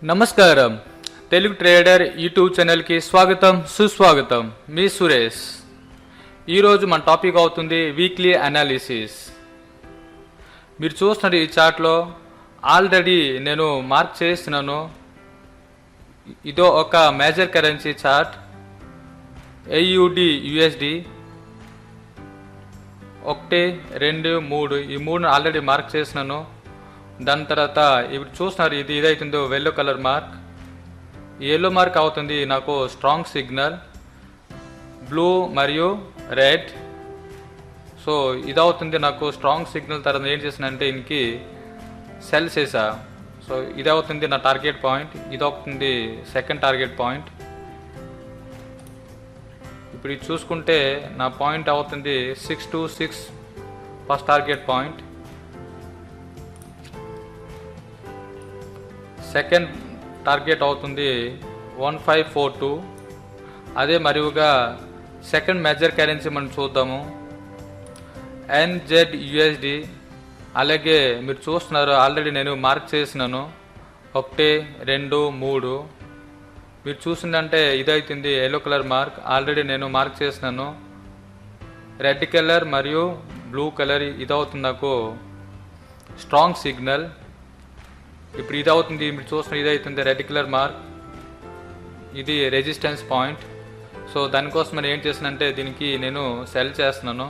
నమస్కారం. Telugu trader YouTube ఛానల్కి స్వాగతం, సుస్వాగతం. మీ సురేష్. ఈరోజు మన టాపిక్ అవుతుంది వీక్లీ అనాలిసిస్. మీరు చూస్తున్నారు ఈ చార్ట్లో ఆల్రెడీ నేను మార్క్ చేస్తున్నాను. ఇదో ఒక major currency chart, AUD USD 1, 2, 3 ఈ 3 ఆల్రెడీ మార్క్ చేసినాను. దాని తర్వాత ఇప్పుడు చూస్తున్నారు ఇది ఏదైతుందో yellow colour mark. Yellow mark అవుతుంది నాకు స్ట్రాంగ్ సిగ్నల్, బ్లూ మరియు రెడ్. సో ఇది అవుతుంది నాకు స్ట్రాంగ్ సిగ్నల్. తర్వాత ఏం చేసినంటే ఇంకి సెల్ చేసా. సో ఇది అవుతుంది నా టార్గెట్ పాయింట్, ఇది అవుతుంది సెకండ్ టార్గెట్ పాయింట్. ఇప్పుడు ఇది చూసుకుంటే నా పాయింట్ అవుతుంది 6 to 6 first target point. Second target అవుతుంది 1542. అదే మరిగా సెకండ్ మేజర్ కరెన్సీ మనం చూద్దాము, NZUSD. అలాగే మీరు చూస్తున్నారు ఆల్రెడీ నేను మార్క్ చేసినాను 1, 2, 3. మీరు చూసిందంటే ఇదవుతుంది ఎల్లో కలర్ మార్క్, ఆల్రెడీ నేను మార్క్ చేసినాను. రెడ్ కలర్ మరియు బ్లూ కలర్ ఇది అవుతుంది నాకు స్ట్రాంగ్ సిగ్నల్. ఇప్పుడు ఇది అవుతుంది, మీరు చూస్తున్న ఇది అవుతుంది రెడ్ కలర్ మార్క్, ఇది రెసిస్టెన్స్ పాయింట్. సో దానికోసం నేను ఏం చేసినంటే దీనికి నేను సెల్ చేస్తున్నాను.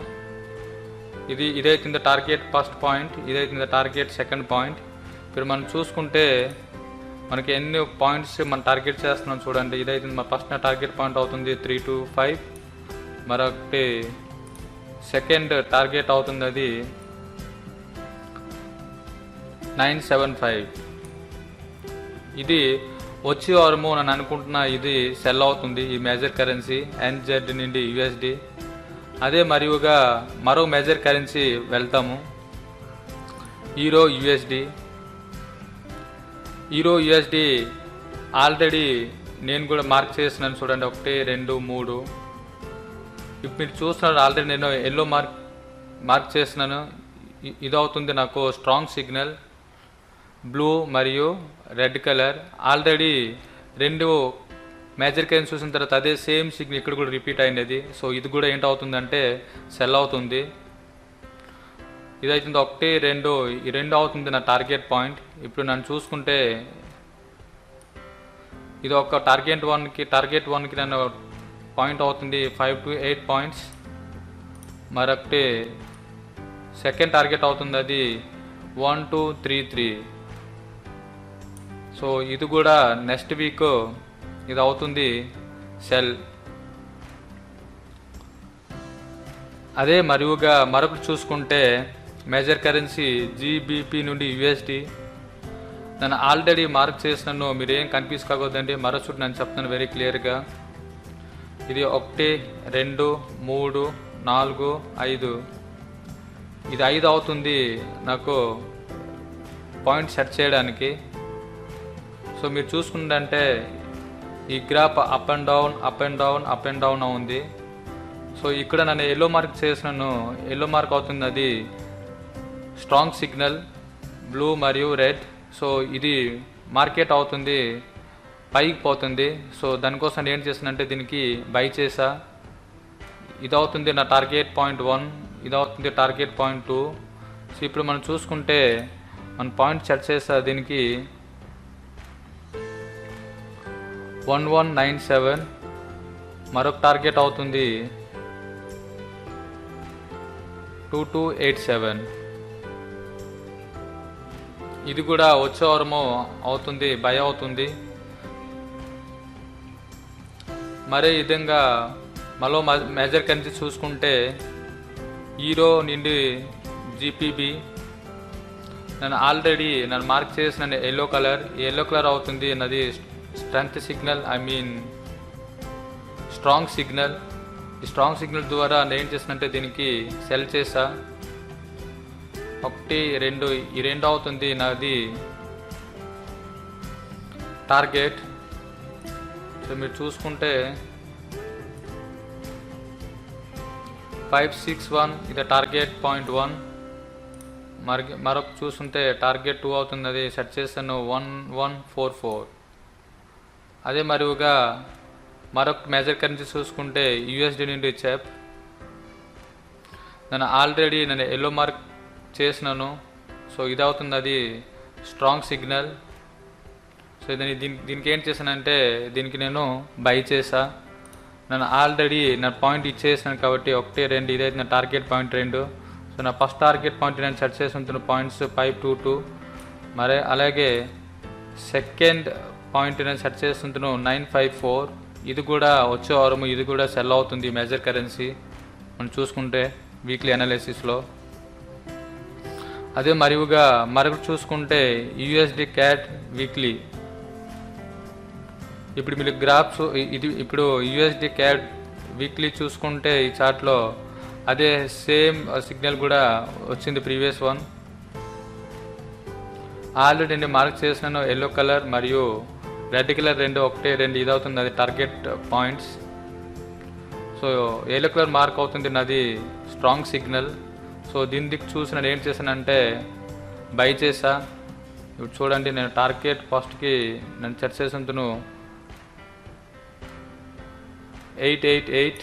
ఇదైతుంది టార్గెట్ ఫస్ట్ పాయింట్, ఇదైతుంది టార్గెట్ సెకండ్ పాయింట్. ఇప్పుడు మనం చూసుకుంటే మనకి ఎన్ని పాయింట్స్ మనం టార్గెట్ చేస్తున్నాం చూడండి. ఇదైతుంది మా ఫస్ట్ టార్గెట్ పాయింట్ అవుతుంది 3 to 5. మరొకటి సెకండ్ టార్గెట్ అవుతుంది అది 975. ఇది వచ్చే వారము నేను అనుకుంటున్నా ఇది సెల్ అవుతుంది ఈ మేజర్ కరెన్సీ NZ నుండి USD. అదే మరిగా మరో మేజర్ కరెన్సీ వెళ్తాము, యూరో USD. ఆల్రెడీ నేను కూడా మార్క్ చేసినాను చూడండి 1, 2, 3. ఇప్పుడు మీరు చూస్తున్నారు ఆల్రెడీ నేను ఎల్లో మార్క్ చేసినాను. ఇది అవుతుంది నాకు స్ట్రాంగ్ సిగ్నల్, బ్లూ మరియు రెడ్ కలర్. ఆల్రెడీ రెండు మేజర్ కరెన్సీ చూసిన తర్వాత అదే సేమ్ సిగ్నల్ ఇక్కడ కూడా రిపీట్ అయినది. సో ఇది కూడా ఏంటవుతుందంటే సెల్ అవుతుంది. ఇదవుతుంది 1, 2 ఈ 2 అవుతుంది నా టార్గెట్ పాయింట్. ఇప్పుడు నన్ను చూసుకుంటే ఇది ఒక టార్గెట్ 1కి నన్ను పాయింట్ అవుతుంది 5 to 8 పాయింట్స్. మరొకటి సెకండ్ టార్గెట్ అవుతుంది అది 1, 2, 3, 3. సో ఇది కూడా నెక్స్ట్ వీక్ ఇది అవుతుంది సెల్. అదే మరిగా మరొకటి చూసుకుంటే మేజర్ కరెన్సీ GBP నుండి USD. నేను ఆల్రెడీ మార్క్ చేసినాను, మీరు ఏం కన్ఫ్యూజ్ కాకూడదండి. మరొకటి నేను చెప్తాను వెరీ క్లియర్గా. ఇది 1, 2, 3, 4, 5. ఇది 5 అవుతుంది నాకు పాయింట్ సెట్ చేయడానికి. సో మీరు చూసుకుంటే ఈ గ్రాఫ్ అప్ అండ్ డౌన్ ఉంది. సో ఇక్కడ నన్ను ఎల్లో మార్క్ చేసినాను, ఎల్లో మార్క్ అవుతుంది అది స్ట్రాంగ్ సిగ్నల్, బ్లూ మరియు రెడ్. సో ఇది మార్కెట్ అవుతుంది పైకి పోతుంది. సో దానికోసం నేను ఏం చేసానంటే దీనికి బై చేసా. ఇది అవుతుంది నా టార్గెట్ పాయింట్ 1, ఇది అవుతుంది టార్గెట్ పాయింట్ 2. సో ఇప్పుడు మనం చూసుకుంటే మన పాయింట్ సెట్ చేసా దీనికి 1197. మరొక టార్గెట్ అవుతుంది 2287. ఇది కూడా వచ్చే వారము అవుతుంది బై అవుతుంది. మరే విధంగా మరో మేజర్ కరెన్సీ చూసుకుంటే యూరో నుండి GBP. నేను ఆల్రెడీ మార్క్ చేసిన ఎల్లో కలర్ అవుతుంది నాది స్ట్రెంగ్త్ సిగ్నల్, స్ట్రాంగ్ సిగ్నల్. ఈ స్ట్రాంగ్ సిగ్నల్ ద్వారా నేను ఏం చేసినంటే దీనికి సెల్ చేసా. 1, 2 ఈ 2 అవుతుంది నాది టార్గెట్. సో మీరు చూసుకుంటే 561 ఇది టార్గెట్ పాయింట్ 1. మరొక చూసుకుంటే టార్గెట్ 2 అవుతుంది, అది సెట్ చేస్తాను 1144. అదే మరువుగా మరొక మేజర్ కరెన్సీ చూసుకుంటే యూఎస్డి నుండి చెప్. ఆల్రెడీ నేను ఎల్లో మార్క్ చేసినాను. సో ఇది అవుతుంది, అది స్ట్రాంగ్ సిగ్నల్. సో దీనికి ఏం చేశానంటే దీనికి నేను బై చేసా. నేను ఆల్రెడీ నా పాయింట్ ఇచ్చేసాను కాబట్టి 1, 2 ఇదైతే నా టార్గెట్ పాయింట్ 2. సో నా ఫస్ట్ టార్గెట్ పాయింట్ నేను సెట్ చేసి ఉంటున్న పాయింట్స్ 522. మరి అలాగే సెకండ్ పాయింట్ నేను సెట్ చేస్తుంటాను 954. ఇది కూడా వచ్చే వారము ఇది కూడా సెల్ అవుతుంది మేజర్ కరెన్సీ మనం చూసుకుంటే వీక్లీ అనాలిసిస్లో. అదే మరువుగా మరొకటి చూసుకుంటే యూఎస్డి క్యాట్ వీక్లీ. ఇప్పుడు మీరు గ్రాఫ్స్ ఇది ఇప్పుడు యూఎస్డి క్యాట్ వీక్లీ చూసుకుంటే ఈ చార్ట్లో అదే సేమ్ సిగ్నల్ కూడా వచ్చింది ప్రీవియస్ వన్. ఆల్రెడీ నేను మార్క్ చేసినాను ఎల్లో కలర్ మరియు రెడ్ కలర్ 2, 1, 2 ఇది అవుతుంది, అది target points. So yellow colour mark అవుతుంది నాది స్ట్రాంగ్ సిగ్నల్. సో దీనికి చూసి నేను ఏం చేశానంటే బై చేసా. ఇప్పుడు చూడండి నేను టార్గెట్ ఫస్ట్కి నేను సెట్ చేసినందును 888,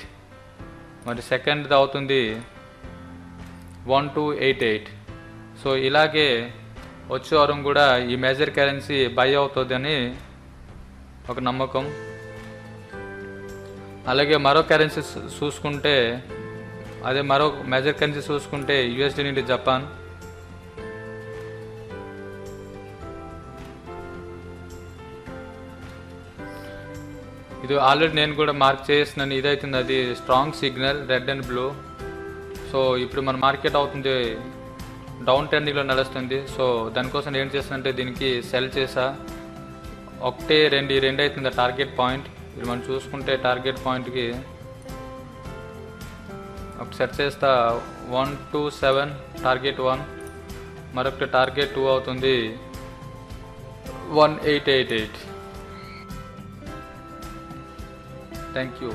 మరి సెకండ్ అవుతుంది 1288. సో ఇలాగే వచ్చే వారం కూడా ఈ మేజర్ కరెన్సీ బై అవుతుందని ఒక నమ్మకం. అలాగే మరో కరెన్సీ చూసుకుంటే అదే మరో మేజర్ కరెన్సీ చూసుకుంటే యూఎస్డి నుండి జపాన్. ఇది ఆల్రెడీ నేను కూడా మార్క్ చేసినాను, ఇదైతుంది అది strong signal red and blue. So ఇప్పుడు మన మార్కెట్ అవుతుంది డౌన్ ట్రెండింగ్లో నడుస్తుంది. సో దానికోసం ఏం చేస్తానంటే దీనికి సెల్ చేసా. 1, 2 ఈ 2 అవుతుంది టార్గెట్ పాయింట్. ఇది మనం చూసుకుంటే టార్గెట్ పాయింట్కి ఒక సెట్ చేస్తా 127 టార్గెట్ 1, మరొకటి టార్గెట్ 2 అవుతుంది 1888. Thank you.